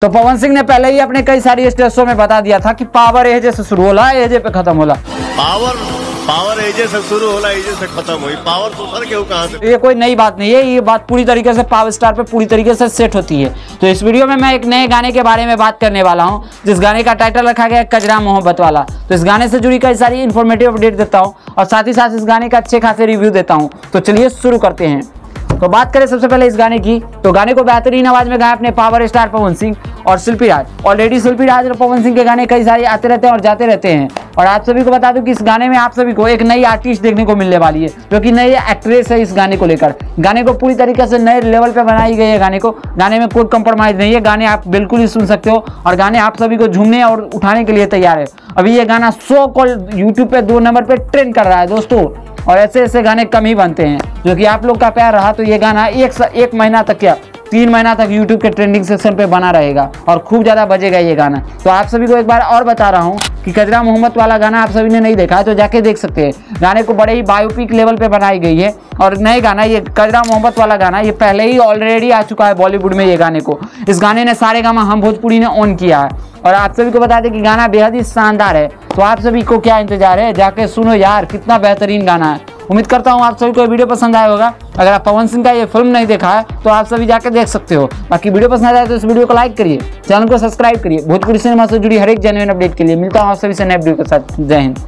तो पवन सिंह ने पहले ही अपने कई सारी स्टेज शो में बता दिया था कि पावर एजे से शुरू होला, एजे पे खत्म होला। पावर एजे से शुरू होला, एजे से खत्म हुई। पावर तो सर क्यों कहां से? ये कोई नई बात नहीं है, ये बात पूरी तरीके से पावर स्टार पे पूरी तरीके से सेट होती है। तो इस वीडियो में मैं एक नए गाने के बारे में बात करने वाला हूं, जिस गाने का टाइटल रखा गया है कजरा मोहब्बत वाला। तो इस गाने से जुड़ी कई सारी इन्फॉर्मेटिव अपडेट देता हूं और साथ ही साथ इस गाने का अच्छे खासे रिव्यू देता हूं। तो चलिए शुरू करते हैं। तो बात करें सबसे पहले इस गाने की, तो गाने को बेहतरीन आवाज में गाया अपने पावर स्टार पवन सिंह और शिल्पी राज। ऑलरेडी शिल्पी राज और पवन सिंह के गाने कई सारे आते रहते हैं और जाते रहते हैं। और आप सभी को बता दूं कि इस गाने में आप सभी को एक नई आर्टिस्ट देखने को मिलने वाली है, जो कि नई एक्ट्रेस है। इस गाने को लेकर गाने को पूरी तरीके से नए लेवल पे बनाई गई है। गाने में कोई कंप्रोमाइज नहीं है। गाने आप बिल्कुल ही सुन सकते हो और गाने आप सभी को झूमने और उठाने के लिए तैयार है। अभी ये गाना सो कॉल्ड यूट्यूब पे 2 नंबर पे ट्रेंड कर रहा है दोस्तों, और ऐसे ऐसे गाने कम ही बनते हैं। जो कि आप लोग का प्यार रहा तो ये गाना एक महीना तक, क्या 3 महीना तक यूट्यूब के ट्रेंडिंग सेक्शन पे बना रहेगा और खूब ज़्यादा बजेगा ये गाना। तो आप सभी को एक बार और बता रहा हूँ कि कजरा मोहब्बत वाला गाना आप सभी ने नहीं देखा है तो जाके देख सकते हैं। गाने को बड़े ही बायोपिक लेवल पे बनाई गई है और नए गाना ये कजरा मोहब्बत वाला गाना ये पहले ही ऑलरेडी आ चुका है बॉलीवुड में। ये गाने को, इस गाने ने सारेगामा हम भोजपुरी ने ऑन किया है और आप सभी को बता दें कि गाना बेहद ही शानदार है। तो आप सभी को क्या इंतजार है, जाके सुनो यार, कितना बेहतरीन गाना है। उम्मीद करता हूँ आप सभी को वीडियो पसंद आया होगा। अगर आप पवन सिंह का ये फिल्म नहीं देखा है तो आप सभी जाकर देख सकते हो। बाकी वीडियो पसंद आया तो इस वीडियो को लाइक करिए, चैनल को सब्सक्राइब करिए। भोजपुरी सिनेमा से जुड़ी हर एक जेन्युइन अपडेट के लिए मिलता हूँ आप सभी से नए वीडियो के साथ। जय हिंद।